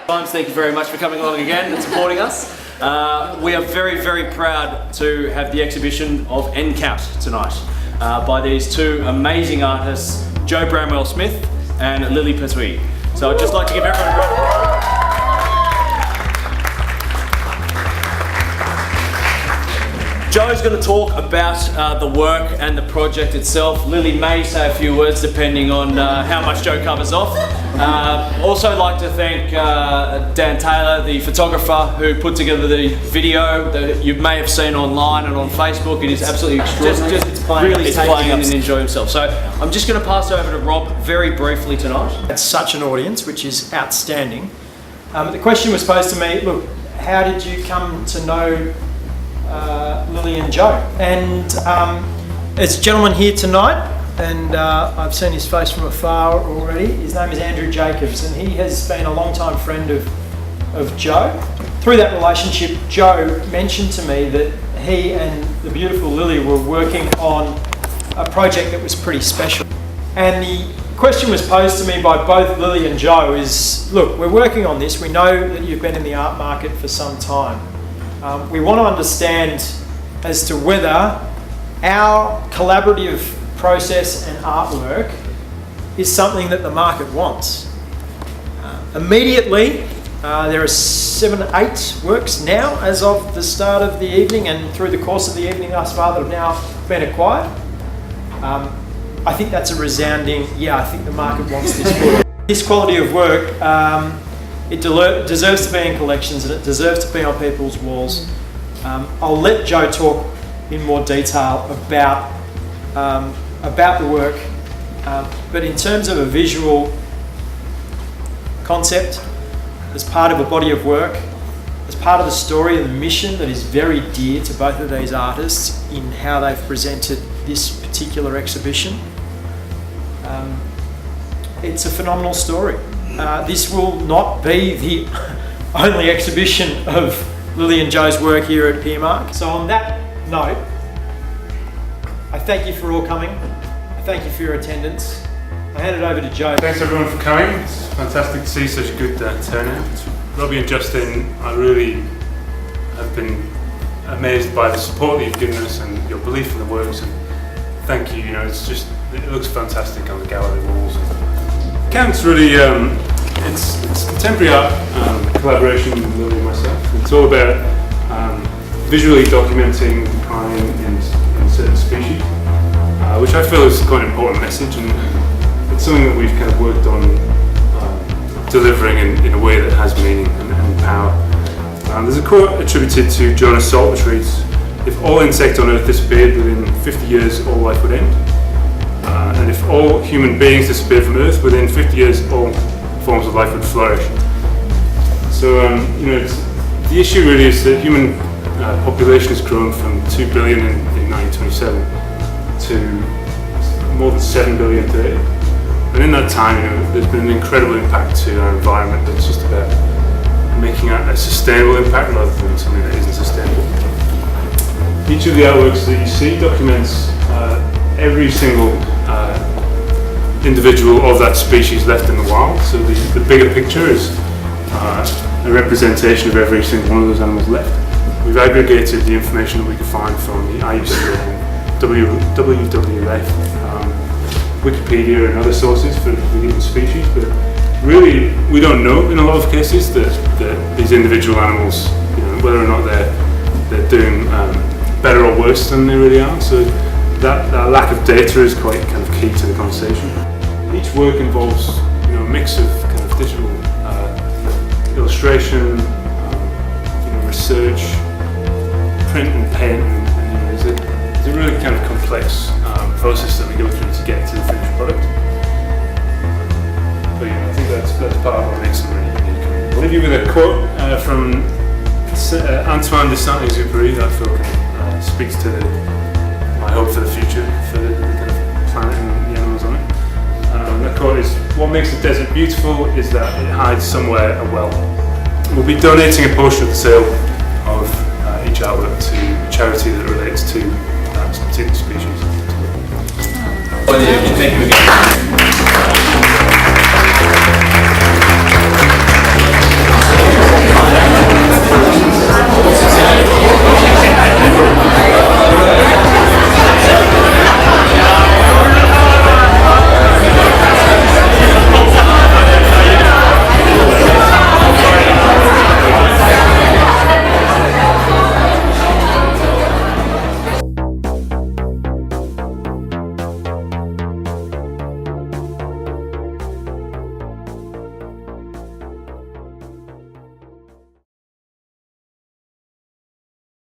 Thank you very much for coming along again and supporting us. We are very, very proud to have the exhibition of Endcount tonight by these two amazing artists, Joe Bramwell-Smith and Lily Petrie. So I'd just like to give everyone a round of applause. Joe's going to talk about the work and the project itself. Lily may say a few words depending on how much Joe covers off. Also like to thank Dan Taylor, the photographer, who put together the video that you may have seen online and on Facebook. It is absolutely extraordinary. It's playing and enjoy himself. So I'm just going to pass it over to Rob very briefly tonight. It's such an audience, which is outstanding. The question was posed to me, look, how did you come to know Lily and Joe? And there's a gentleman here tonight, and I've seen his face from afar already. His name is Andrew Jacobs, and he has been a long-time friend of Joe. Through that relationship, Joe mentioned to me that he and the beautiful Lily were working on a project that was pretty special. And the question was posed to me by both Lily and Joe is, look, we're working on this. We know that you've been in the art market for some time. We want to understand as to whether our collaborative process and artwork is something that the market wants. Immediately, there are 7 or 8 works now as of the start of the evening and through the course of the evening thus far that have now been acquired. I think that's a resounding, yeah, I think the market wants this work. This quality of work, it deserves to be in collections and it deserves to be on people's walls. I'll let Joe talk in more detail about the work, but in terms of a visual concept, as part of a body of work, as part of the story and the mission that is very dear to both of these artists in how they've presented this particular exhibition, it's a phenomenal story. This will not be the only exhibition of Lily and Joe's work here at PIERMARQ. So on that note, I thank you for all coming. I thank you for your attendance. I hand it over to Joe. Thanks everyone for coming. It's fantastic to see such a good turnout. Robbie and Justin, I really have been amazed by the support that you've given us and your belief in the works. And thank you. You know, it looks fantastic on the gallery walls. Endcount's really it's contemporary art collaboration with Lily and myself. It's all about visually documenting decline in certain species, which I feel is quite an important message, and it's something that we've kind of worked on delivering in a way that has meaning and power. There's a quote attributed to Jonas Salk which reads, "If all insect on Earth disappeared within 50 years, all life would end. And if all human beings disappeared from Earth, within 50 years, all forms of life would flourish." So, you know, the issue really is that human population has grown from 2 billion in 1927 to more than 7 billion today. And in that time, you know, there's been an incredible impact to our environment that's just about making a sustainable impact rather than something that isn't sustainable. Each of the artworks that you see documents every single individual of that species left in the wild. So the bigger picture is a representation of every single one of those animals left. We've aggregated the information that we can find from the IUCN, WWF, Wikipedia and other sources for the given species, but really we don't know in a lot of cases that these individual animals, you know, whether or not they're doing better or worse than they really are. So that lack of data is quite kind of key to the conversation. Each work involves, you know, a mix of kind of digital illustration, you know, research, print and paint, and you know, there's a really kind of complex process that we go through to get to the finished product. But you know, I think that's part of what makes them really unique. I'll leave you with a quote from Antoine de Saint-Exupéry that I feel kind of speaks to my hope for the future, for the kind of planet and the animals on it. That quote is, "What makes the desert beautiful is that it hides somewhere a well." We'll be donating a portion of the sale of each artwork to a charity that relates to that particular species. Thank you again.